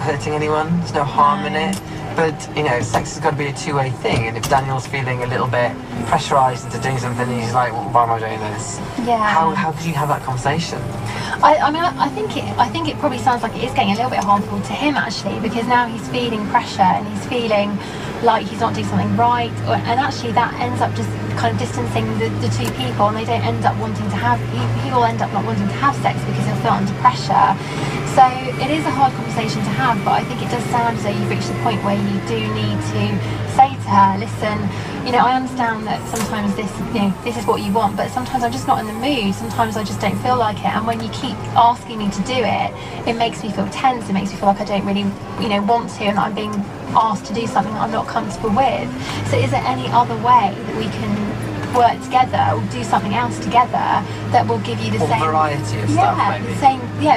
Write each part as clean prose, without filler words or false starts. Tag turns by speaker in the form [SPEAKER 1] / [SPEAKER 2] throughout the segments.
[SPEAKER 1] hurting anyone. There's no harm in it. But, you know, sex has got to be a two-way thing. And if Daniel's feeling a little bit pressurised into doing something, and he's like, well, why am I doing this?
[SPEAKER 2] Yeah.
[SPEAKER 1] How could you have that conversation?
[SPEAKER 2] I mean, I think it probably sounds like it is getting a little bit harmful to him, actually, because now he's feeling pressure and he's feeling like he's not doing something right, and actually that ends up just kind of distancing the two people, and they don't end up wanting to have, he will end up not wanting to have sex because he'll feel under pressure. So it is a hard conversation to have, but I think it does sound as though you've reached the point where you do need to say to her, listen, you know, I understand that sometimes this is what you want, but sometimes I'm just not in the mood, sometimes I just don't feel like it, and when you keep asking me to do it, it makes me feel tense, it makes me feel like I don't really, you know, want to, and that I'm being asked to do something that I'm not comfortable with. So is there any other way that we can work together or do something else together that will give you the same
[SPEAKER 1] variety of stuff, maybe?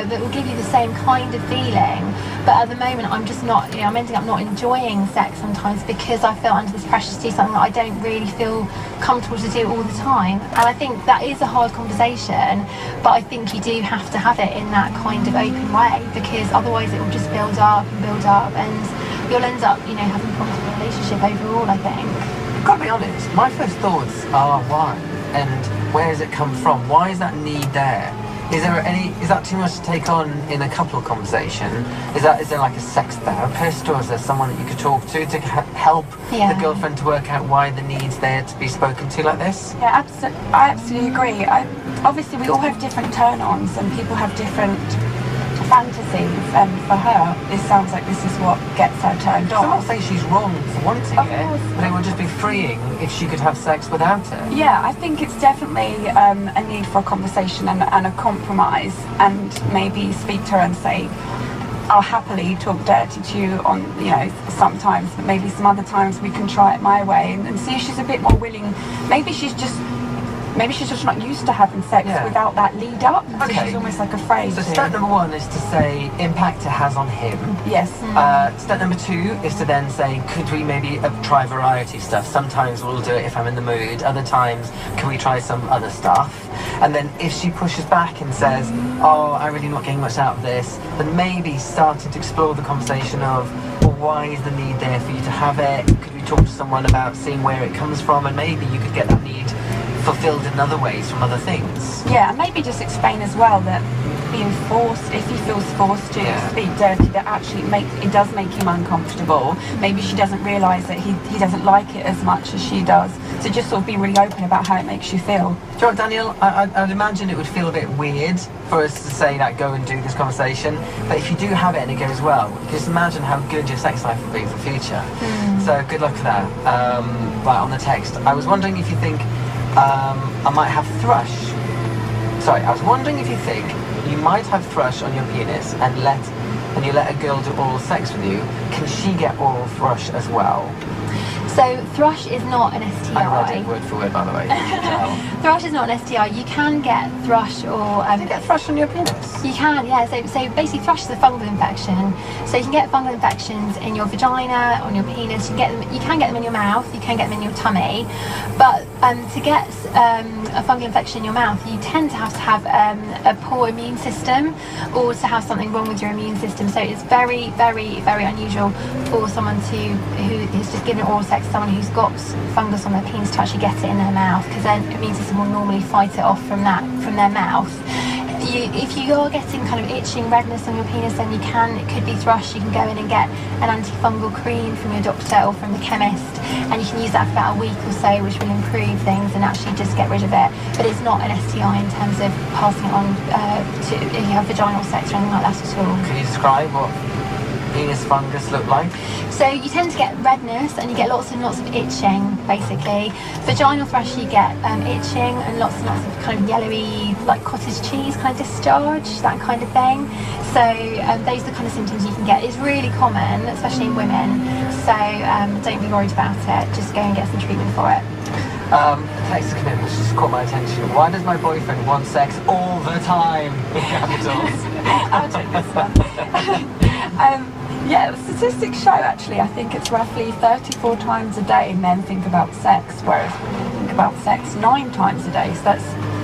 [SPEAKER 2] That will give you the same kind of feeling, but at the moment I'm just not, you know, I'm ending up not enjoying sex sometimes because I feel under this pressure to do something that I don't really feel comfortable to do all the time. And I think that is a hard conversation, but I think you do have to have it in that kind of open way, because otherwise it will just build up and you'll end up, you know, having problems with the relationship overall, I think.
[SPEAKER 1] I've got to be honest, my first thoughts are why? And where does it come from? Why is that need there? Is that too much to take on in a couple conversation? Is there like a sex therapist, or is there someone that you could talk to help the girlfriend to work out why the need's there to be spoken to like this?
[SPEAKER 3] Yeah, I absolutely agree. Obviously we all have different turn-ons and people have different fantasies, and for her this sounds like this is what gets her turned on.
[SPEAKER 1] I'm not saying she's wrong for wanting it, but it would just be freeing if she could have sex without it.
[SPEAKER 3] Yeah, I think it's definitely a need for a conversation and a compromise, and maybe speak to her and say, I'll happily talk dirty to you on, you know, sometimes, but maybe some other times we can try it my way, and see if she's a bit more willing. Maybe she's just not used to having sex without that lead up. So she's almost like afraid.
[SPEAKER 1] So step number one is to say impact it has on him.
[SPEAKER 3] Yes.
[SPEAKER 1] Step number two is to then say, could we maybe try variety stuff? Sometimes we'll do it if I'm in the mood. Other times, can we try some other stuff? And then if she pushes back and says, oh, I'm really not getting much out of this, then maybe starting to explore the conversation of, well, why is the need there for you to have it? Could we talk to someone about seeing where it comes from, and maybe you could get that need fulfilled in other ways from other things.
[SPEAKER 3] Yeah, and maybe just explain as well that being forced, if he feels forced to speak dirty, that actually it does make him uncomfortable. Maybe she doesn't realise that he doesn't like it as much as she does. So just sort of be really open about how it makes you feel.
[SPEAKER 1] Do you know what, Daniel? I'd imagine it would feel a bit weird for us to say that, go and do this conversation, but if you do have it and it goes well, just imagine how good your sex life will be for the future. So good luck for that. Right, on the text, I was wondering if you think I might have thrush. Sorry, I was wondering if you think you might have thrush on your penis and you let a girl do oral sex with you. Can she get oral thrush as well?
[SPEAKER 2] So thrush is not an STI.
[SPEAKER 1] I read it word for word, by the way.
[SPEAKER 2] Thrush is not an STI. You can get thrush or...
[SPEAKER 1] you get thrush on your penis?
[SPEAKER 2] You can, yeah. So basically thrush is a fungal infection. So you can get fungal infections in your vagina, on your penis. You can get them in your mouth, you can get them in your tummy. But to get a fungal infection in your mouth, you tend to have a poor immune system, or to have something wrong with your immune system. So it's very, very, very unusual for someone who is just given oral sex, someone who's got fungus on their penis, to actually get it in their mouth, because their immune system will normally fight it off from their mouth. If you are getting kind of itching, redness on your penis, then it could be thrush. You can go in and get an antifungal cream from your doctor or from the chemist, and you can use that for about a week or so, which will improve things and actually just get rid of it. But it's not an STI in terms of passing it on to if you have vaginal sex or anything like that at all.
[SPEAKER 1] Can you describe what penis fungus look like?
[SPEAKER 2] So you tend to get redness and you get lots and lots of itching, basically. Vaginal thrush, you get itching and lots and lots of kind of yellowy, like cottage cheese kind of discharge, that kind of thing. So those are the kind of symptoms you can get. It's really common, especially in women. So don't be worried about it. Just go and get some treatment for it.
[SPEAKER 1] Text commitment just caught my attention. Why does my boyfriend want sex all the time? In capitals.
[SPEAKER 3] I'll take this one. Yeah, the statistics show actually, I think it's roughly 34 times a day men think about sex, whereas women think about sex 9 times a day. So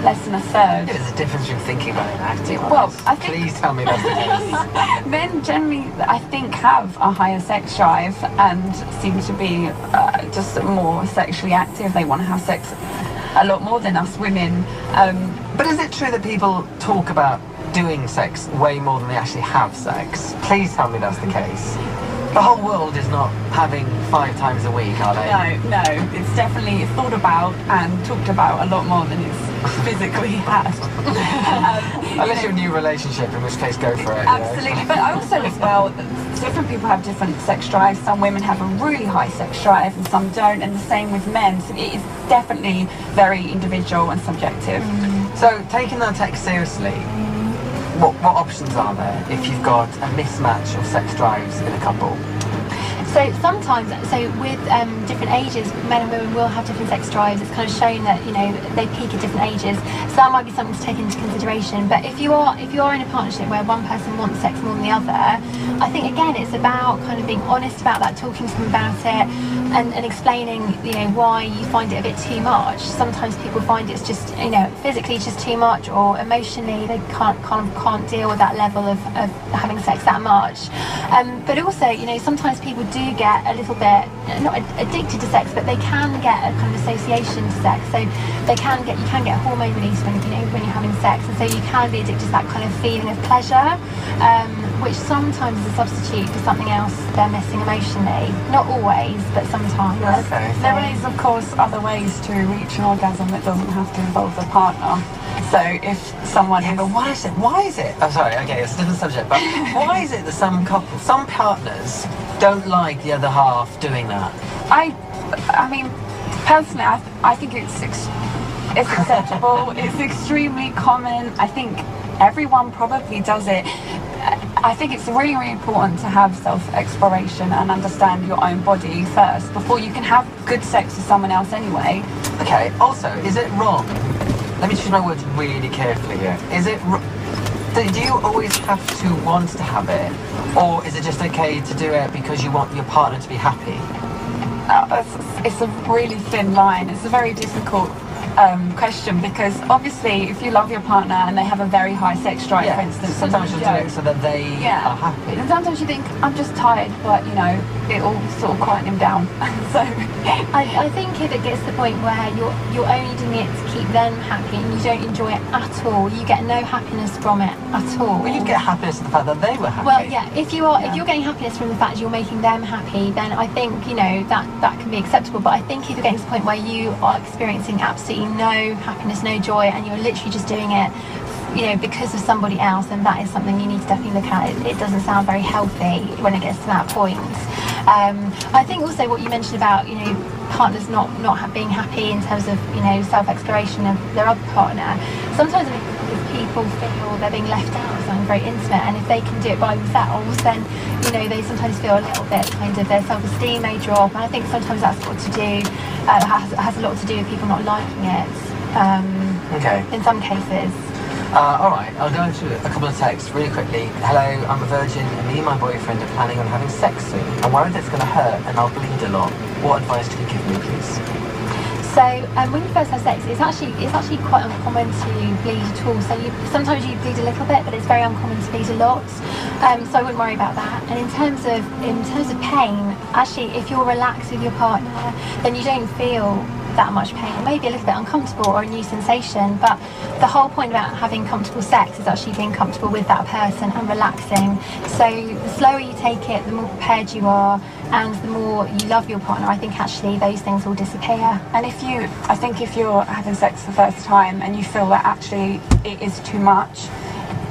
[SPEAKER 3] less than a third.
[SPEAKER 1] There's a difference between thinking about it and acting on
[SPEAKER 3] Well,
[SPEAKER 1] it.
[SPEAKER 3] I think-
[SPEAKER 1] Please tell me that's the case.
[SPEAKER 3] Men generally, I think, have a higher sex drive and seem to be just more sexually active. They want to have sex a lot more than us women.
[SPEAKER 1] But is it true that people talk about doing sex way more than they actually have sex? Please tell me that's the case. The whole world is not having 5 times a week, are they?
[SPEAKER 3] No, it's definitely thought about and talked about a lot more than it's physically had.
[SPEAKER 1] Unless you're in a new relationship, in which case go for it.
[SPEAKER 3] Absolutely, but also as well, different people have different sex drives. Some women have a really high sex drive and some don't, and the same with men. So it is definitely very individual and subjective.
[SPEAKER 1] So, taking that text seriously, what options are there if you've got a mismatch of sex drives in a couple?
[SPEAKER 2] So sometimes, with different ages, men and women will have different sex drives. It's kind of shown that, you know, they peak at different ages. So that might be something to take into consideration. But if you are in a partnership where one person wants sex more than the other, I think again it's about kind of being honest about that, talking to them about it, and explaining, you know, why you find it a bit too much. Sometimes people find it's just, you know, physically just too much, or emotionally they can't deal with that level of having sex that much. But also, you know, sometimes people do get a little bit not addicted to sex, but they can get a kind of association to sex. So you can get hormone release when you're having sex, and so you can be addicted to that kind of feeling of pleasure, which sometimes is a substitute for something else they're missing emotionally. Not always, but sometimes.
[SPEAKER 1] Okay.
[SPEAKER 3] There is, of course, other ways to reach an orgasm that doesn't have to involve the partner. So if someone
[SPEAKER 1] Yeah, but why is it? Oh, sorry, okay, it's a different subject, but why is it that some partners don't like the other half doing that?
[SPEAKER 3] I mean, personally, I think it's acceptable. It's extremely common. I think everyone probably does it. I think it's really, really important to have self-exploration and understand your own body first before you can have good sex with someone else anyway.
[SPEAKER 1] Okay, also, is it wrong? Let me choose my words really carefully here. Is it do you always have to want to have it? Or is it just okay to do it because you want your partner to be happy?
[SPEAKER 3] It's a really thin line. It's a very difficult question, because obviously if you love your partner and they have a very high sex drive, for instance,
[SPEAKER 1] sometimes you'll do it so that they are happy.
[SPEAKER 3] And sometimes you think, I'm just tired, but you know, it'll sort of quieten him down. So
[SPEAKER 2] I think if it gets to the point where you're only doing it to keep them happy and you don't enjoy it at all, you get no happiness from it at all.
[SPEAKER 1] Well, you get happiness from the fact that they were happy.
[SPEAKER 2] Well, yeah, if you're getting happiness from the fact you're making them happy, then I think, you know, that can be acceptable. But I think if you're getting to the point where you are experiencing absolutely no happiness, no joy, and you're literally just doing it, you know, because of somebody else, then that is something you need to definitely look at. It doesn't sound very healthy when it gets to that point. I think also what you mentioned about, you know, partners not being happy in terms of, you know, self-exploration of their other partner. Sometimes if people feel they're being left out of something very intimate, and if they can do it by themselves, then, you know, they sometimes feel a little bit kind of their self-esteem may drop. And I think sometimes that's got to do has a lot to do with people not liking it.
[SPEAKER 1] Okay.
[SPEAKER 2] In some cases.
[SPEAKER 1] All right, I'll go through a couple of texts really quickly. Hello, I'm a virgin, and me and my boyfriend are planning on having sex soon. I'm worried it's going to hurt and I'll bleed a lot. What advice can you give me, please?
[SPEAKER 2] So when you first have sex, it's actually quite uncommon to bleed at all. So sometimes you bleed a little bit, but it's very uncommon to bleed a lot. So I wouldn't worry about that. And in terms of pain, actually, if you're relaxed with your partner, then you don't feel that much pain. It may be a little bit uncomfortable or a new sensation, but the whole point about having comfortable sex is actually being comfortable with that person and relaxing. So the slower you take it, the more prepared you are, and the more you love your partner, I think actually those things will disappear.
[SPEAKER 3] And I think if you're having sex the first time and you feel that actually it is too much,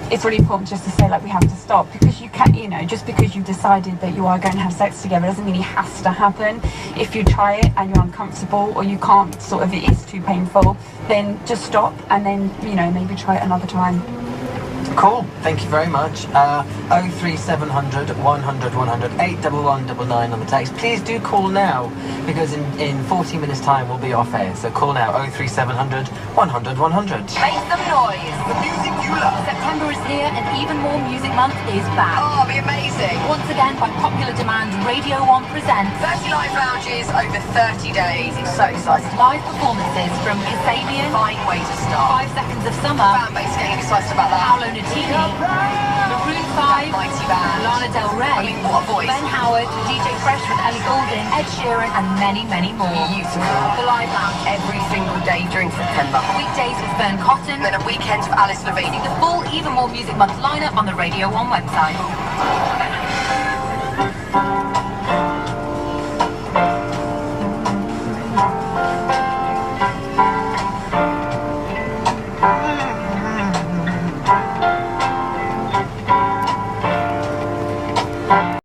[SPEAKER 3] it's really important just to say, like, we have to stop, because you can't, you know, just because you've decided that you are going to have sex together doesn't mean it has to happen. If you try it and you're uncomfortable, or you can't it is too painful, then just stop and then, you know, maybe try it another time.
[SPEAKER 1] Cool, thank you very much. 03700 100 100 81199 on the text. Please do call now, because in 40 minutes time we'll be off air. So call now, 03700 100 100.
[SPEAKER 4] Make some noise.
[SPEAKER 5] The music you love.
[SPEAKER 4] September is here and even more music month is back.
[SPEAKER 5] Oh, it'll be amazing.
[SPEAKER 4] Once again, by popular demand, and Radio 1 presents
[SPEAKER 5] 30 live lounges over 30 days. It's so exciting.
[SPEAKER 4] live performances from Kasabian,
[SPEAKER 5] Fine way to start.
[SPEAKER 4] 5 Seconds of Summer,
[SPEAKER 5] Fan base getting excited about that.
[SPEAKER 4] Paolo Nutini, Maroon 5,
[SPEAKER 5] Mighty band.
[SPEAKER 4] Lana Del Rey,
[SPEAKER 5] I mean, what a voice.
[SPEAKER 4] Ben Howard, DJ Fresh with Ellie Goulding, Ed Sheeran, and many, many more.
[SPEAKER 5] Beautiful.
[SPEAKER 4] The Live Lounge
[SPEAKER 5] Every single day during September.
[SPEAKER 4] weekdays with Fern Cotton,
[SPEAKER 5] And then a weekend for Alice Levine.
[SPEAKER 4] the full Even More Music Month lineup on the Radio 1 website.